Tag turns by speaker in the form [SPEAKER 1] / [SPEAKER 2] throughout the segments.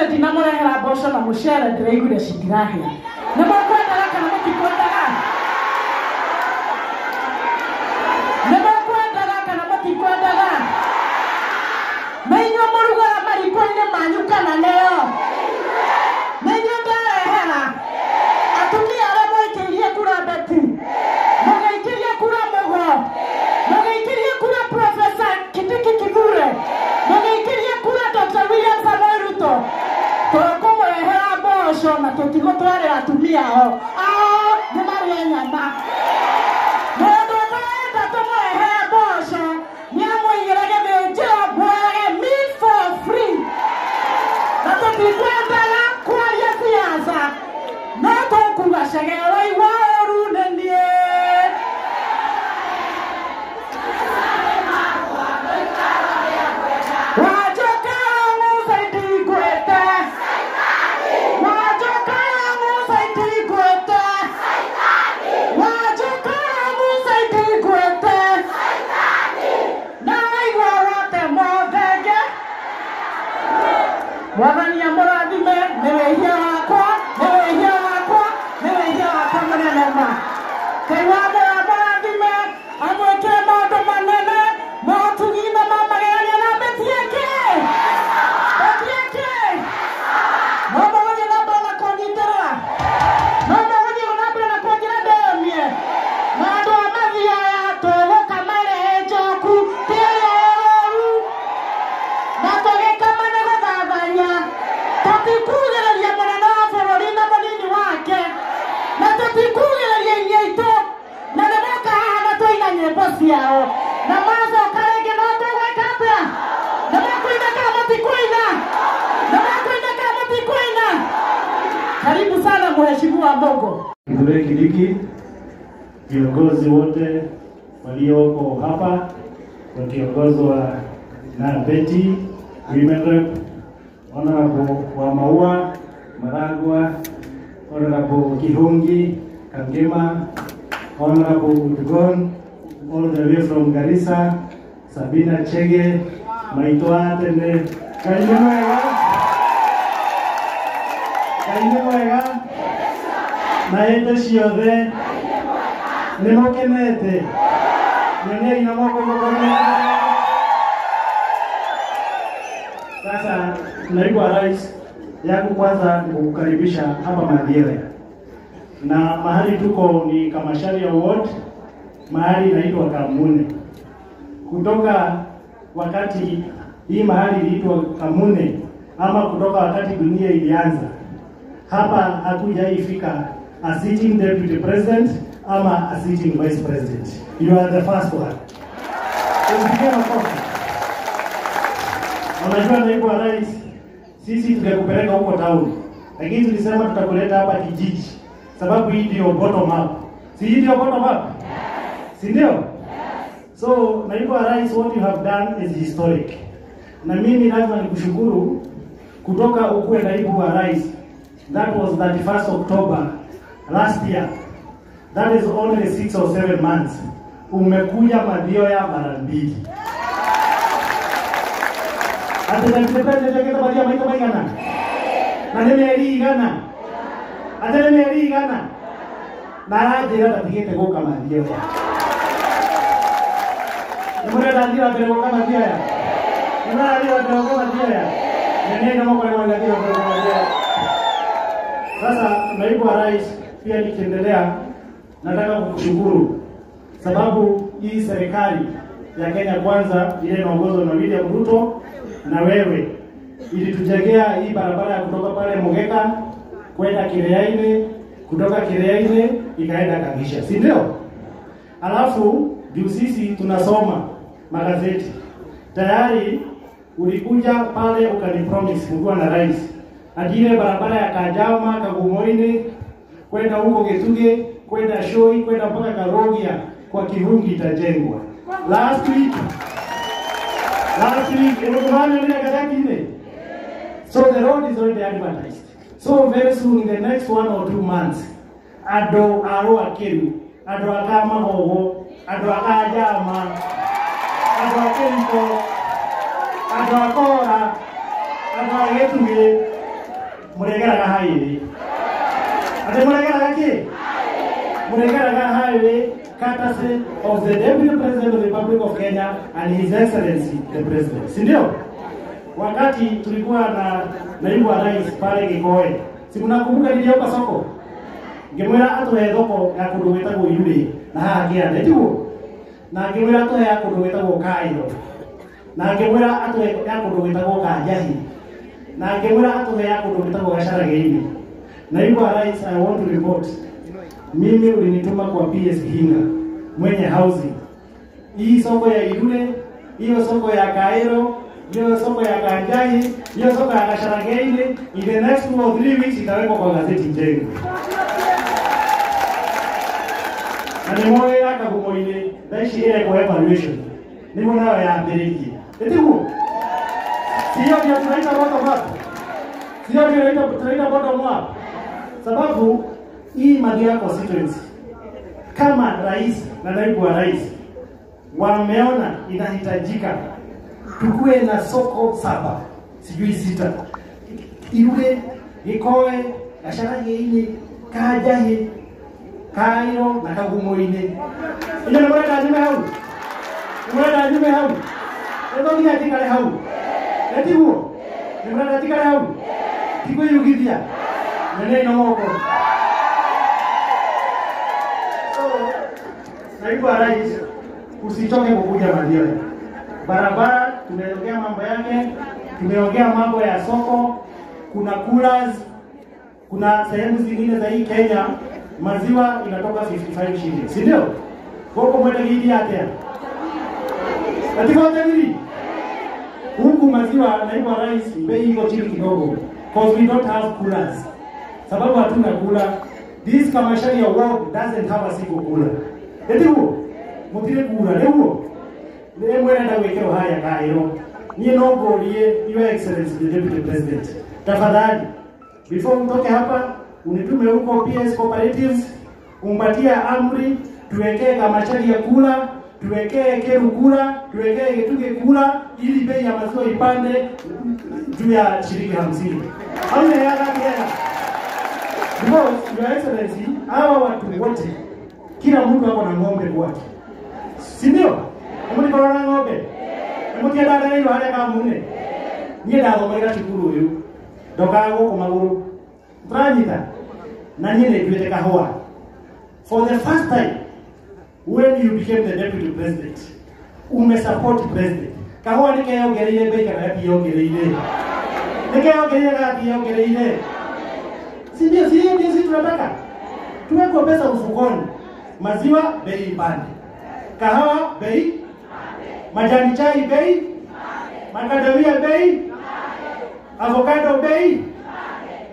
[SPEAKER 1] Mothe ndinamũrehera mboco na mũcere ndĩraiguire citirahĩa. Nĩmũkwendaga kana mũtikwendaga? Nĩmũkwendaga kana mũtikwendaga? Na inyuĩ mũrugaga mariko-inĩ manyu kana nĩo? Na inyuĩ ndarehera atumia arĩa mũikĩirie kura Beti, mũgĩikĩrie kura Mũgo, mũgĩikĩrie kura Professor Kindiki Kithure, mũgĩikĩrie kura Dr. William Samoei Ruto, tũkũmũrehera mboco na tũtigũtwarĩra atumia ao nĩmarĩe nyama. Mũndũ ũtarenda tũmũrehere mboco nĩamũigĩre gĩthĩnjĩro mwage meat for free. Na tũtikwendaga kwaria siasa, no tũkuga Chege waigua ũru nĩ niĩ. Mwathani amũrathime, nĩ wĩhia wakwa, nĩ wĩhia wakwa, nĩ wĩhia wakwa mũnene ma. Ngai wa mbere amũrathime, amwĩkĩre maũndũ manene, motugi-inĩ ma magegania na Beti eke. Beti eke. No mũgũthiĩ na mbere na kũnyitĩrĩra. No mũgũthiĩ na mbere na kũnjĩra ndĩyũmie. Na andũ a mathioya tũgũkama rehe njoku, tĩĩra ũru. Na tũgĩkama nĩ gũthathania. Tũtikugĩrĩria mũnene wa bũrũri na mũnini wake. Na tũtikugĩrĩria inyuĩ aitũ. Na nĩmoka haha na tũina nyĩmbo ciao. Na macoka rĩngĩ no tũgwĩka atĩa? Nĩmekũina kana mũtikũina? Nĩmekũina kana mũtikũina? Karibu sana Mheshimiwa Mbongo.
[SPEAKER 2] Kithure Kindiki, viongozi wote walioko hapa wakiongozwa na Beti, Women Rep, Honorable Wamaua, Maragwa, Honorable Kihungi, Kangema, Honorable Udgon, all the way from Garissa, Sabina Chege, Maitoa Tene, Kainewega, Naende Shiothe, Nemokenete, Nene Inamoko Mokonete. Sasa naibu wa rais yangu kwanza ni kukukaribisha hapa Mathioya. Na mahali tuko ni Kamasharia Ward, mahali inaitwa Kamune. Kutoka wakati hii mahali iliitwa Kamune ama kutoka wakati dunia ilianza, hapa hakujaifika a sitting deputy president ama a sitting vice president. You are the first one. Unajua naibu wa rais, sisi tungekupeleka huko town, lakini tulisema tutakuleta hapa kijiji, sababu hii ndio bottom up. Si hii ndio bottom up? Si ndio? So naibu wa rais, what you have done is historic. Na mimi lazima nikushukuru kutoka ukuwe naibu wa rais. That was 31st October last year. That is only 6 or 7 months. Umekuja Mathioya mara mbili. Ate nipende tegeta badia maika maigana. Na nene igana. Ate nene igana. Na rajira tatigete goka Mathioya. Nimure rajira tere goka Mathioya. Nimure rajira tere goka Mathioya. Nene kama kwa rajira tere goka Mathioya. Sasa naibu wa rais, pia nikiendelea nataka kukushukuru sababu hii serikali ya Kenya Kwanza ile inaongozwa na William Ruto na wewe ilitujengea hii barabara ya kutoka pale Mogeka kwenda Kireaine, kutoka Kireaine ikaenda Kagisha, si ndio? Alafu juu sisi tunasoma magazeti. Tayari ulikuja pale ukanipromise mkuu na rais ajile barabara ya Kajama, Kagumoine, kwenda huko Getuge, kwenda Shoi, kwenda mpaka Karogia kwa Kihungi itajengwa. Last week, so the road is already advertised. So very soon, in the next 1 or 2 months, ado aro akiru, ado akama hoho, ado akajama, ado akenko, ado akora, ado agetuge, muregeraga highway. Ate muregeraga ki? Muregeraga highway courtesy of the Deputy President of the Republic of Kenya and His Excellency the President. Si ndio? Wakati tulikuwa na naibu wa rais pale Gikoe, si mnakumbuka niliopa soko? Ngimwira atuhe thoko ya kundu wetagwo Iruri na haha Kianda tiguo. Na ngimwira atuhe ya kundu wetagwo Kairo. Na ngimwira atuhe ya kundu wetagwo Kanjahi. Na ngimwira atuhe ya kundu wetagwo Gacarageini. Naibu wa rais, I want to report. Mimi ulinituma kwa PS Hinga mwenye housing. Hii soko ya Iruri, hiyo soko ya Kairo, hiyo soko ya Kanjahi, hiyo soko ya Gacarageini, in the next 2 or 3 weeks itawekwa kwa gazeti Njenga. Na ni moyo ya Kagumo-ini daishi ile kwa evaluation. Ni mwana ya Ameriki. Etiku. Sio ndio tunaita bottom up. Sio ndio tunaita bottom up. Sababu hii Magia constituency kama rais na naibu wa rais wameona inahitajika tukue na soko 7, sijui 6. Iruri, Gikoe, Gacarageini, Kanjahi, Kairo na Kagumo-ini. Ile mwenda anyume hau. Mwenda anyume hau. Ndo nginya tikale hau. Eti huo. Mwenda tikale hau. Tiko yugithia. Nene ino moko. So, naibu wa rais usichoke kukuja Mathioya. Barabara tumeongea mambo yake, tumeongea mambo ya soko, kuna coolers, kuna sehemu zingine za hii Kenya maziwa inatoka 55 shillings. Si ndio? Huko mwenda hili hata. Katika hoteli huku maziwa naibu wa rais bei iko chini kidogo because we don't have coolers. Sababu hatuna cooler. This commercial award doesn't have a single cooler. Eti huo mutire cooler leo. Leo mwenda ndawekero haya Kairo. Ni nogolie Your Excellency the Deputy President. Tafadhali before mtoke hapa unitume huko PS Cooperatives, umpatia amri, tuwekee kamachari ya kula, tuwekee keru kula, tuwekee getuge kula, ili bei ya maziwa ipande juu ya shilingi 50. Au ni ya gani hela? Because Your Excellency, hawa watu wote, kila mtu wako na ng'ombe kwake. Si ndio? Mimi niko na ng'ombe. Mimi kienda ndani ile hali kama mune. Niye dago mega chukuru huyu. Dokago kwa maguru. Tranyita. Na nyine tuwete kahua. For the first time when you became the deputy president, support president. Kahua nikeo gereire bei kana yapi yo gereire. Nikeo gereire yapi yo gereire. Sio sisi tunataka. Tuweko pesa mfukoni. Maziwa bei ipande. Kahawa bei, majani chai bei, macadamia bei, avocado bei.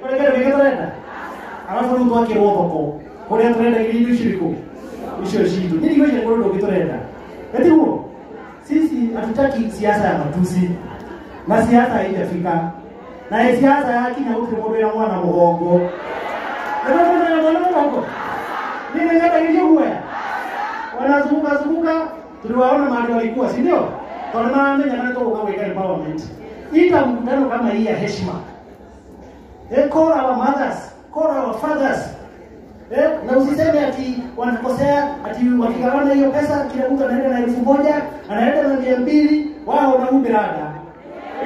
[SPEAKER 2] Kwa hiyo ndio tunaenda. Alafu mtu wake roho huko. Kwa hiyo tunaenda ili shiriko. Isho shitu. Nini hiyo ndio tunaenda. Eti huo. Sisi hatutaki siasa ya matusi. Na siasa haijafika. Na siasa yake na utu mmoja mwana mugongo. Ndio mwana mugongo. Nini ngata hiyo huwa? Wanazunguka tuliwaona mahali walikuwa, si ndio? Kwa maana nyama ndio ukaweka empowerment. Ita mkutano kama hii ya heshima. Call our mothers, call our fathers. Na usiseme ati wanakosea, ati wakigawana hiyo pesa kila mtu anaenda na 1000, anaenda na 200, wao na ubirada.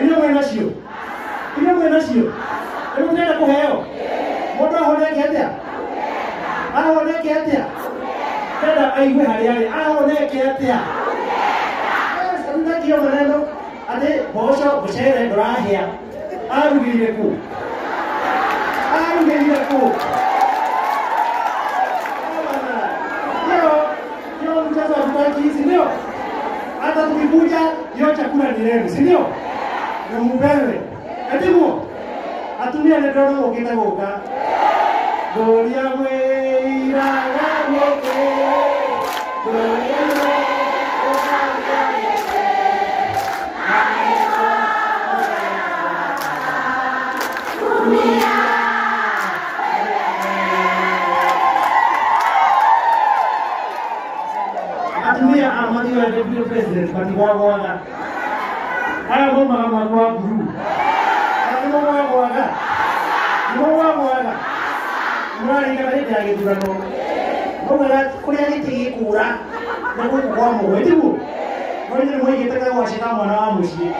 [SPEAKER 2] Ile mwenashio. Ile mwenashio. Hebu nenda kwa heo. Moto honeke hata. Honeke hata. Dada aiwe hali yale honeke hata. Sasa ndio maneno ade bosho bchere dorahia. Arugire ku. Arugire ku. Yo mchezo wa kutaki hizi ndio. Hata tukikuja hiyo chakula ni leo, si ndio? Na mbele. Atimu. Atumia ndio ndio ukita goka. Gloria mwira gamoke. Gloria atumia amadi wa deputy president patiwaga. Aya bomba kama kwa guru. Aya bomba kwa mwari kana hiti ya githurano mugera kuria gitigi kura na kwa mwetigu mwari ni mwigite ka washika mwana wa muci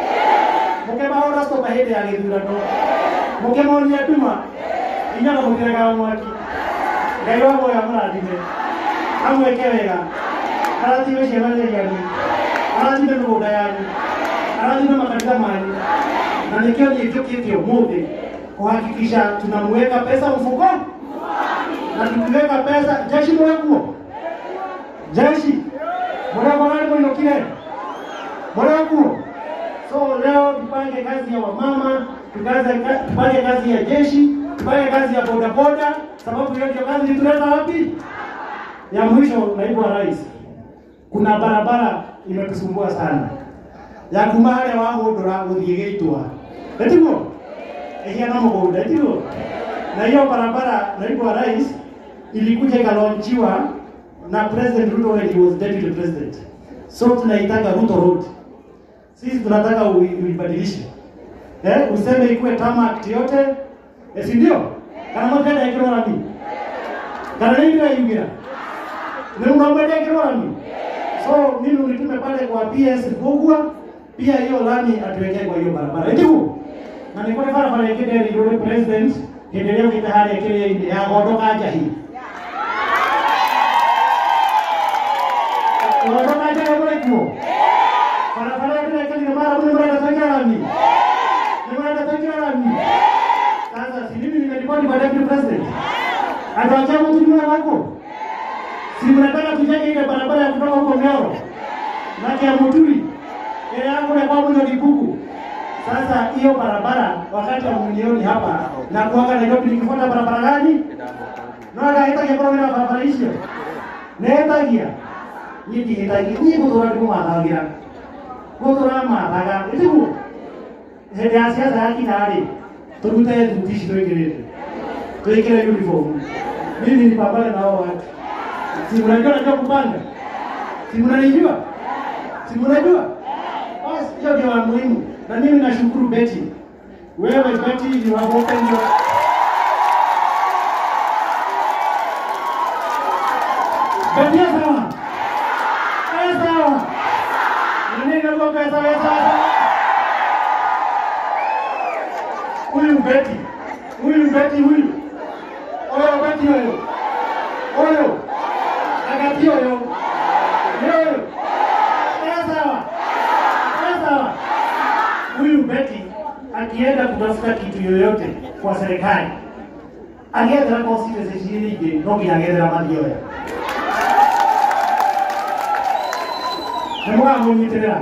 [SPEAKER 2] mukema ora stop hiti ya githurano mukema ni atuma inyana mukiraga mwaki ngai wa moya murathime amweke wega arathime ciana yanyu arathime mugunda yanyu arathime makanitha manyu na nikio nikiokite umuthi kuhakikisha tunamweka pesa mfuko na tukiweka pesa jeshi mwekuo jeshi mwana mwinokile mwekuo. So leo tupange kazi ya wamama, tupange kazi ya jeshi, tupange kazi ya bodaboda, sababu hiyo ndio kazi tuleta wapi. Ya mwisho, naibu wa rais, kuna barabara imetusumbua sana ya kumare wa Gondora guthie Gitwa, etimo ehia na mugunda etimo, na hiyo barabara naibu wa rais ilikuja ikalaunchiwa na President Ruto when he was deputy president. So tunaitaka Ruto Road. Sisi tunataka uibadilishe. Useme ikuwe tarmac yote. Si ndio? Kana mapenda ikiro rami. Kana nini yugira? Ni unamwendea ikiro rami. So mimi nitume pale kwa PS Bugwa, pia hiyo lami atuwekee kwa hiyo barabara. Ndio. Na niko na barabara yake ndio yule president endelea kitahari yake ya Gondoka aja hii. Gondoka aja kwa hiyo. Barabara yake ni mara mmoja anataka lami. Sasa si mimi nimeripoti kwa deputy president. Ataacha mtu mmoja wako. Si mnataka tujenge ile barabara ya kutoka huko Nyoro. Na kia Muturi. Ile yangu ya kwa mwenye Kibuku. Sasa hiyo barabara wakati wa milioni hapa na kuanga Nairobi nikifuata barabara gani? Na haitaki kwa mimi barabara hiyo. Netagia. Yiki hitaji ni kutoka kwa madhagira. Kutoka madhaga. Ndio. Hede asia zaki nari. Turute tutishi toikirete. Toikire uniform. Mimi ni pambana na wao watu. Si mnajua najua kupanga. Si mnanijua? Si mnajua? Basi hiyo ndio muhimu. Na mimi nashukuru Betty. Wewe Betty you have opened your Betty sawa. Sawa. Nini ndio pesa sawa? Huyu Betty. Oyo Betty oyo. Oyo. Agati oyo. Oyo. Sawa. Huyu Betty akienda kutafuta kitu yoyote kwa serikali. Alienda kwa ofisi zingine ndio yagendera madioya. Ndio mumiterera.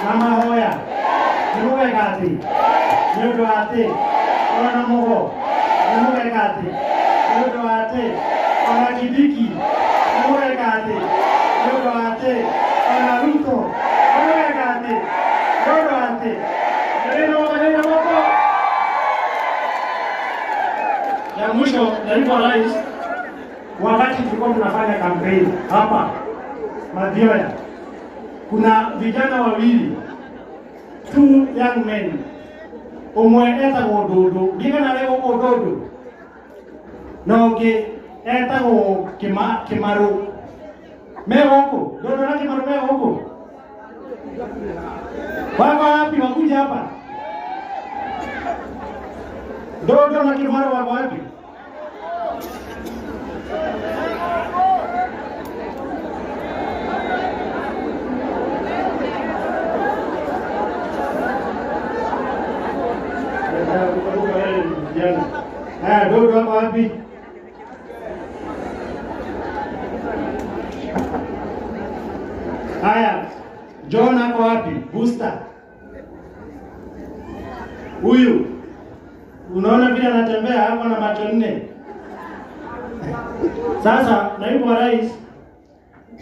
[SPEAKER 2] Mama hoya. Ndio gati. Ndio ate. Ona mogo. Ndio gati. Ndio ate. Ona kidiki. Ndio gati. Ndio ate. Ona Ruto. Ndio gati. Ndio ate. Ndio mogo. Ya mwisho naibu rais, wakati tulikuwa tunafanya kampeni hapa Madioya, kuna vijana wawili, 2 young men, umwe eta gododo, digana leo gododo, na unge eta go kimaru, mewoko, dodo na kimaru mewoko, wako wapi wakuja hapa? Dodo na kimaru wako wapi? Dodo wako wapi? Haya, John wako wapi? Booster. Huyu unaona vile anatembea hapo na macho 4. Sasa naibu wa rais,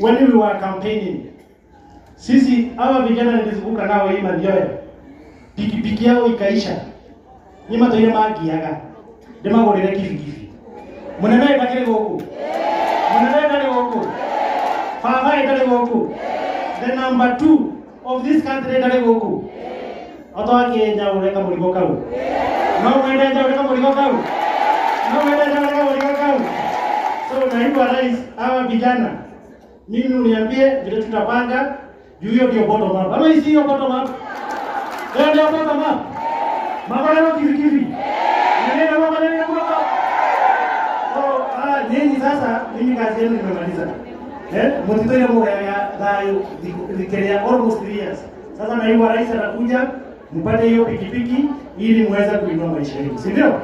[SPEAKER 2] when we were campaigning, sisi hawa vijana nilizunguka nao hii Madioya, pikipiki yao ikaisha. Nima toile magiaga. Dema gorere kifikifi. Munene bakire goku. Munene dale goku. Fafa dale goku. The number 2 of this country dale goku. Oto ake nya ureka muligo kau. No mwende nya ureka muligo kau. So naibu wa rais, hawa vijana, mimi uniambie vile tutapanga juu hiyo ndio bottom up. Ama hii sio bottom up. Ndio bottom up. Mabaleno kivi. Ndio mabaleno kutoka. Nini sasa mimi kazi yenu nimemaliza. Mtitoe mambo ya dayo dikelea almost 3 years. Sasa naibu wa rais atakuja mpate hiyo pikipiki ili muweze kuinua maisha yenu. Si ndio?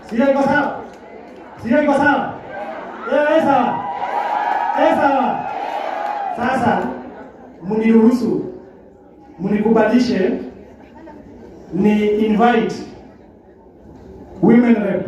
[SPEAKER 2] Sio iko sawa? Sio iko sawa? Sawa. Sawa. Sasa mniruhusu mnikubalishe ni invite women rep